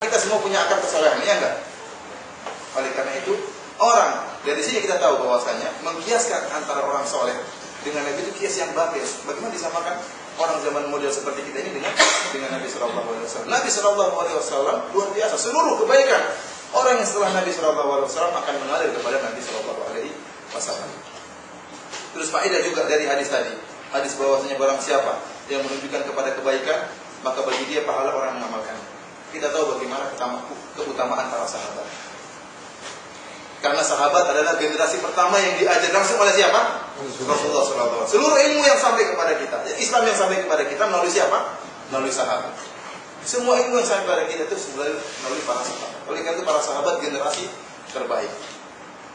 Kita semua punya akar kesalahan, ya enggak? Oleh karena itu, orang dari sini kita tahu bahwasanya mengkiaskan antara orang soleh dengan Nabi itu kias yang batil. Bagaimana disamakan orang zaman model seperti kita ini dengan Nabi Shallallahu Alaihi Wasallam? Nabi Shallallahu Alaihi Wasallam luar biasa. Seluruh kebaikan orang yang setelah Nabi Shallallahu Alaihi Wasallam akan mengalir kepada Nabi Shallallahu Alaihi Wasallam. Terus faedah juga dari hadis tadi, hadis bahwasanya barang siapa yang menunjukkan kepada kebaikan, maka bagi dia pahala orang mengamalkan. Kita tahu bagaimana keutamaan para sahabat. Karena sahabat adalah generasi pertama yang diajar langsung oleh siapa? Rasulullah SAW. Seluruh ilmu yang sampai kepada kita, Islam yang sampai kepada kita melalui siapa? Melalui sahabat. Semua ilmu yang sampai kepada kita itu melalui para sahabat. Oleh karena itu para sahabat generasi terbaik.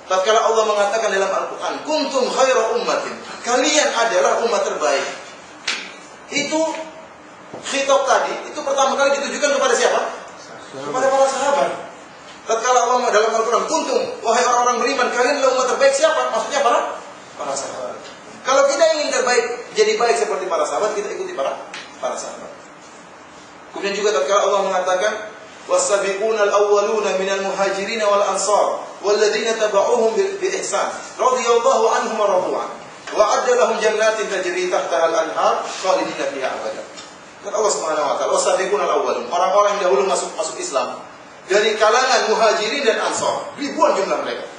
Tatkala Allah mengatakan dalam Al-Quran, kuntum khaira ummatin, kalian adalah umat terbaik. Itu khitab tadi, itu pertama kali ditujukan kepada siapa? Kepada para sahabat. Tatkala Allah dalam Al-Quran, kuntum, wahai orang-orang beriman, kalian adalah umat terbaik. Siapa? Maksudnya para sahabat. Kalau kita ingin terbaik, jadi baik seperti para sahabat, kita ikuti para sahabat. Kemudian juga tatkala Allah mengatakan, was-sabiqunal awwaluna minal muhajirin wal ansar walladzina tabauhum bi ihsan radhiyallahu anhum wa radu an wa adda lahum jannatin tajri tahtaha al-anhar khalidina fiha abada. Kata Allah Subhanahu wa taala, was-sabiqunal awwalun, orang-orang yang dahulu masuk Islam dari kalangan muhajirin dan ansar, ribuan jumlah mereka.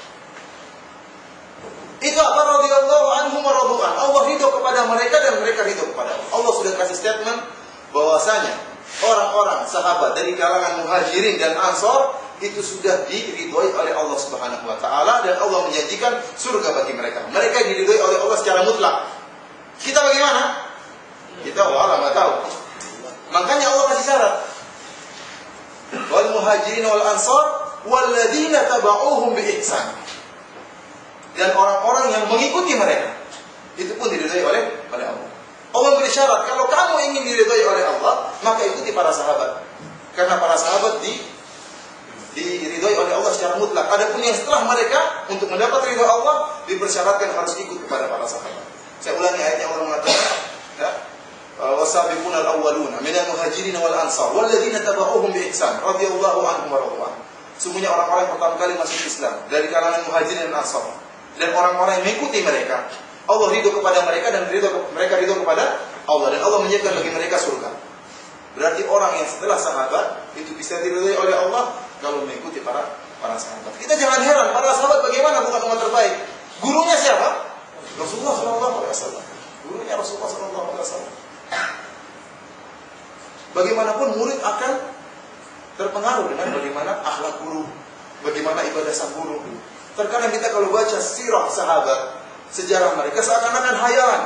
Itu apa? Radhiyallahu anhum wa radu an. Allah ridho kepada mereka dan mereka ridho kepada Allah. Allah sudah kasih statement bahwasanya orang-orang sahabat dari kalangan muhajirin dan ansar itu sudah diridhoi oleh Allah Subhanahu wa taala dan Allah menjanjikan surga bagi mereka. Mereka diridhoi oleh Allah secara mutlak. Kita bagaimana? Kita nggak tahu. Makanya Allah kasih syarat. Wal muhajirin wal ansar walladzina tabauhum bi ihsan. Dan orang-orang yang mengikuti mereka itu pun diridhoi oleh Allah. Allah beri syarat, kalau kamu ingin diridhoi oleh Allah, maka ikuti para sahabat. Karena para sahabat diridhoi oleh Allah secara mutlak. Adapun yang setelah mereka untuk mendapat ridho Allah dipersyaratkan harus ikut kepada para sahabat. Saya ulangi ayat yang Allah mengatakan, ya, wasabiqunal awwaluna minal muhajirin wal ansar walladzina tabauhum bi ihsan radhiyallahu anhum wa radu an. Semuanya orang-orang yang pertama kali masuk Islam dari kalangan muhajirin dan ansar dan orang-orang yang mengikuti mereka. Allah ridho kepada mereka dan mereka ridho kepada Allah dan Allah menyiapkan bagi mereka surga. Berarti orang yang setelah sahabat itu bisa diridhoi oleh Allah kalau mengikuti para sahabat. Kita jangan heran, para sahabat bagaimana bukan umat terbaik? Gurunya siapa? Rasulullah SAW. Gurunya Rasulullah SAW. Bagaimanapun murid akan terpengaruh dengan bagaimana akhlak guru, bagaimana ibadah sang guru. Terkadang kita kalau baca sirah sahabat, sejarah mereka seakan-akan hayalan.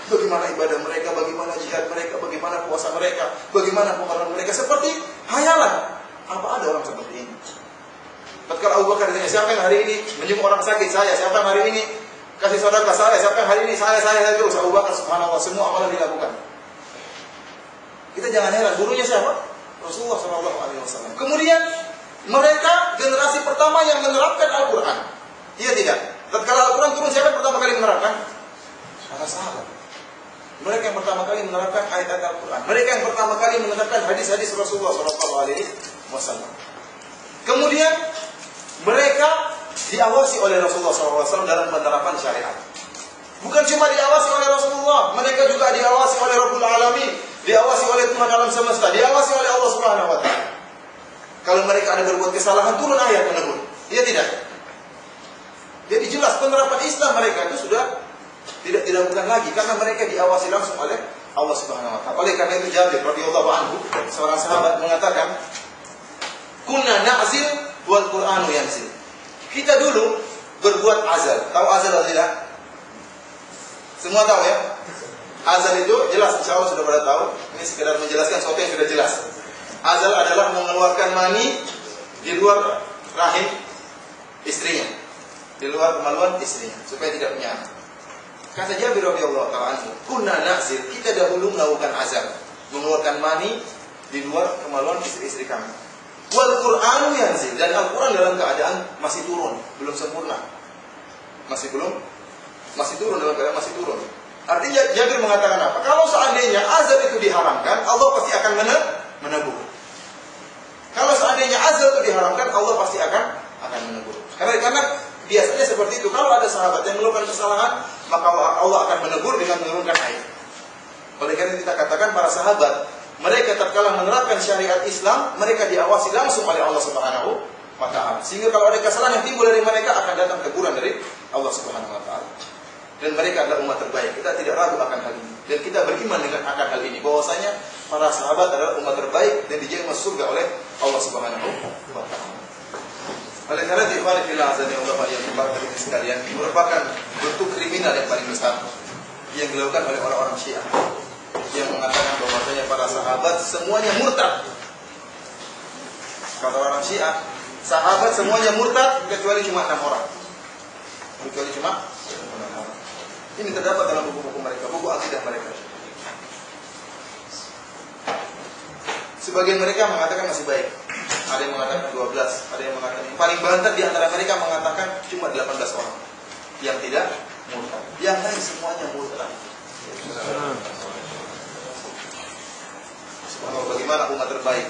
Bagaimana ibadah mereka, bagaimana jihad mereka, bagaimana puasa mereka, bagaimana pengorbanan mereka, seperti hayalan. Apa ada orang seperti ini? Tatkala Abu Bakar ditanya, siapa yang hari ini menjenguk orang sakit? Saya. Siapa yang hari ini kasih sedekah? Saya. Siapa yang hari ini? Saya terus. Abu Bakar subhanallah, semua amalan dilakukan. Kita jangan heran, gurunya siapa? Rasulullah SAW. Kemudian mereka generasi pertama yang menerapkan Al-Quran. Iya tidak? Tatkala Al-Quran turun, siapa yang pertama kali menerapkan? Para sahabat. Mereka yang pertama kali menerapkan ayat-ayat Al-Quran. Mereka yang pertama kali menerapkan hadis-hadis Rasulullah SAW. Kemudian mereka diawasi oleh Rasulullah SAW dalam penerapan syariat. Bukan cuma diawasi oleh Rasulullah, mereka juga diawasi oleh Rabbul Alamin, diawasi oleh Tuhan alam semesta, diawasi oleh Allah Subhanahu wa taala. Kalau mereka ada berbuat kesalahan, turun ayat menegur. Iya tidak? Jadi jelas penerapan Islam mereka itu sudah tidak dilakukan lagi karena mereka diawasi langsung oleh Allah Subhanahu wa taala. Oleh karena itu Jabir radhiyallahu anhu, seorang sahabat mengatakan, "Kunna na'zil wal Qur'anu yanzil." Kita dulu berbuat azal. Tahu azal atau tidak? Semua tahu ya? Azal itu jelas, insyaallah sudah pada tahu. Ini sekedar menjelaskan sesuatu yang sudah jelas. Azal adalah mengeluarkan mani di luar rahim istrinya, di luar kemaluan istrinya, supaya tidak punya anak. Kata Jabir radhiyallahu ta'ala anhu, kunna na'zil, kita dahulu melakukan azal, mengeluarkan mani di luar kemaluan istri-istri kami. Wal Qur'anu yanzil, dan Al-Quran dalam keadaan masih turun, belum sempurna. Masih turun dalam keadaan masih turun. Artinya Jabir mengatakan apa? Kalau seandainya azab itu diharamkan, Allah pasti akan menegur. Kalau seandainya seandainya azal itu diharamkan, Allah pasti akan menegur. Karena biasanya seperti itu. Kalau ada sahabat yang melakukan kesalahan, maka Allah akan menegur dengan menurunkan ayat. Oleh karena kita katakan para sahabat, mereka tatkala menerapkan syariat Islam, mereka diawasi langsung oleh Allah Subhanahu wa Ta'ala. Sehingga kalau ada kesalahan yang timbul dari mereka, akan datang teguran dari Allah Subhanahu wa Ta'ala. Dan mereka adalah umat terbaik. Kita tidak ragu akan hal ini. Dan kita beriman dengan akan hal ini, bahwasanya para sahabat adalah umat terbaik dan dijamin masuk surga oleh Allah Subhanahu wa Ta'ala. Oleh karena itu, ikhwan fillah azza wa jalla yang dimuliakan sekalian, merupakan bentuk kriminal yang paling besar yang dilakukan oleh orang-orang Syiah, yang mengatakan bahwasanya para sahabat semuanya murtad. Kata orang Syiah, sahabat semuanya murtad kecuali cuma 6 orang. Kecuali cuma 6 orang. Ini terdapat dalam buku-buku mereka, buku akidah mereka. Sebagian mereka mengatakan masih baik. Ada yang mengatakan 12, ada yang mengatakan paling banter di antara mereka mengatakan cuma 18 orang yang tidak murtad. Yang lain semuanya murtad. Subhanallah, bagaimana umat terbaik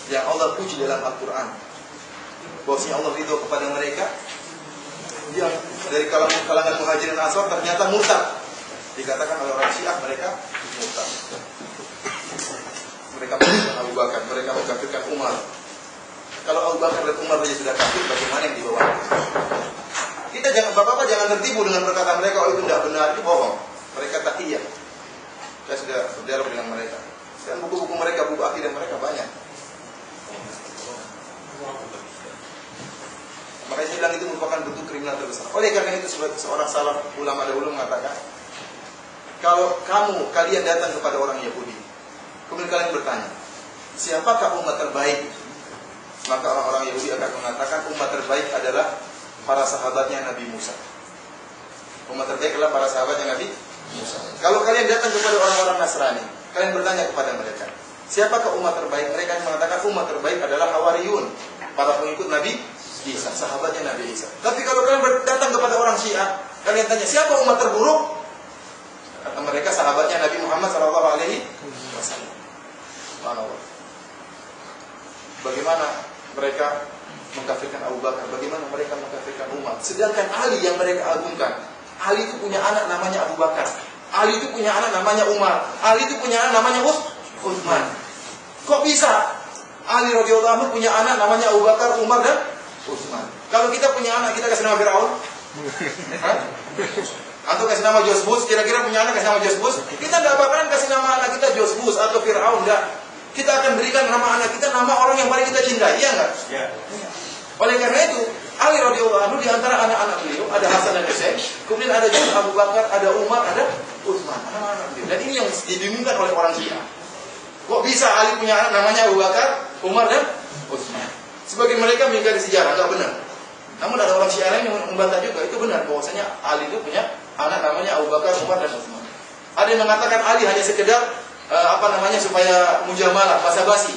yang Allah puji dalam Al-Quran, bahwasanya Allah ridho kepada mereka yang dari kalangan Muhajirin dan Ansar ternyata murtad. Dikatakan oleh orang Syiah mereka murtad. Mereka mengkafirkan Abu Bakar, mereka mengkafirkan Umar. Kalau Abu Bakar dan Umar saja sudah kafir, bagaimana yang di bawah? Kita Bapak-bapak jangan tertipu dengan perkataan mereka, oh itu tidak benar, itu bohong. Mereka taqiyah. Saya sudah berdialog dengan mereka. Dan buku-buku mereka, buku akidah mereka banyak. Makanya saya bilang itu merupakan bentuk kriminal terbesar. Oleh karena itu seorang salaf ulama dahulu mengatakan, kalau kalian datang kepada orang Yahudi, kemudian kalian bertanya, siapakah umat terbaik? Maka orang-orang Yahudi akan mengatakan umat terbaik adalah para sahabatnya Nabi Musa. Umat terbaik adalah para sahabatnya Nabi Musa. Kalau kalian datang kepada orang-orang Nasrani, kalian bertanya kepada mereka, siapakah umat terbaik? Mereka akan mengatakan umat terbaik adalah Hawariyun, para pengikut Nabi Isa, sahabatnya Nabi Isa. Tapi kalau kalian datang kepada orang Syiah, kalian tanya, siapa umat terburuk? Kata mereka sahabatnya Nabi Muhammad SAW. Subhanallah. Bagaimana mereka mengkafirkan Abu Bakar, bagaimana mereka mengkafirkan Umar. Sedangkan Ali yang mereka agungkan, Ali itu punya anak namanya Abu Bakar, Ali itu punya anak namanya Umar, Ali itu punya anak namanya Utsman. Kok bisa Ali radhiyallahu anhu punya anak namanya Abu Bakar, Umar dan Utsman? Kalau kita punya anak, kita kasih nama Firaun? Atau kasih nama George Bush? Kira-kira punya anak kasih nama George Bush? Kita tidak bakalan kasih nama anak kita George Bush atau Firaun, enggak. Kita akan berikan nama anak kita nama orang yang paling kita cintai, iya enggak? Ya. Oleh karena itu, Ali radhiyallahu anhu di antara anak-anak beliau ada Hasan dan Husain, kemudian ada juga Abu Bakar, ada Umar, ada Utsman, anak-anak beliau. Dan ini yang dibingungkan oleh orang Syiah. Kok bisa Ali punya anak namanya Abu Bakar, Umar dan Utsman? Sebagian mereka mengingkari sejarah, enggak benar. Namun ada orang Syiah lain yang membantah juga, itu benar bahwasanya Ali itu punya anak namanya Abu Bakar, Umar dan Utsman. Ada yang mengatakan Ali hanya sekedar supaya mujamalah, basa-basi.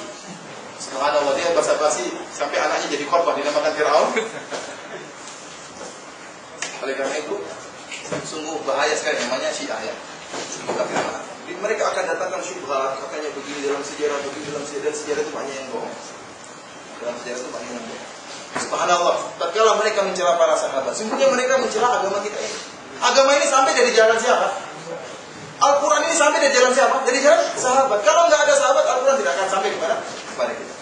Subhanallah, dia basa-basi sampai anaknya jadi korban dinamakan Firaun. Oleh karena itu sungguh bahaya sekali namanya Syiah ya. Mereka akan datangkan syubhat, katanya begini dalam sejarah, begini dalam sejarah, dan sejarah itu banyak yang bohong. Dalam sejarah itu banyak yang bohong. Subhanallah, tatkala mereka mencela para sahabat, sungguhnya mereka mencela agama kita ini. Agama ini sampai dari jalan siapa? Al-Quran ini sampai dari jalan siapa? Dari jalan sahabat. Kalau nggak ada sahabat, Al-Quran tidak akan sampai kepada kita.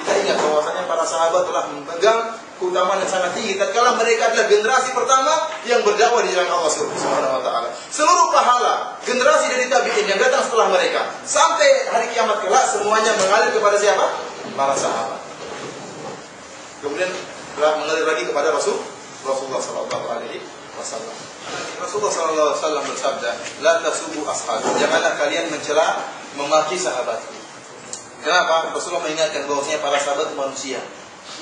Kita ingat bahwasanya para sahabat telah memegang keutamaan yang sangat tinggi. Tatkala mereka adalah generasi pertama yang berdakwah di jalan Allah Subhanahu wa Ta'ala. Seluruh pahala generasi dari tabi'in yang datang setelah mereka sampai hari kiamat kelak semuanya mengalir kepada siapa? Para sahabat. Kemudian telah mengalir lagi kepada Rasulullah Sallallahu Alaihi Wasallam. Rasulullah Sallallahu Alaihi Wasallam bersabda, "La tasubu ashabi." Janganlah kalian mencela, memaki sahabatku. Kenapa? Rasulullah mengingatkan bahwasanya para sahabat manusia.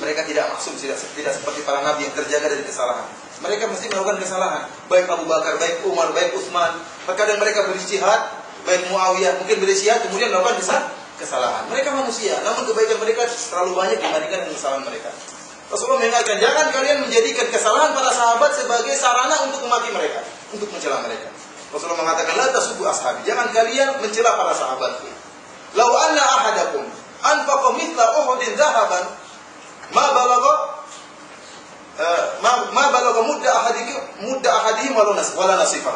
Mereka tidak maksum, tidak seperti para nabi yang terjaga dari kesalahan. Mereka mesti melakukan kesalahan. Baik Abu Bakar, baik Umar, baik Utsman. Terkadang mereka berijtihad, baik Muawiyah mungkin berijtihad kemudian melakukan kesalahan. Mereka manusia, namun kebaikan mereka terlalu banyak dibandingkan dengan kesalahan mereka. Rasulullah mengingatkan, jangan kalian menjadikan kesalahan para sahabat sebagai sarana untuk memaki mereka, untuk mencela mereka. Rasulullah mengatakan, la tasubbu ashabi, jangan kalian mencela para sahabatku. Lau anna ahadakum anfaqa mithla Uhudin dhahaban ma balagha ma balagha mudda ahadihim wala nasifa.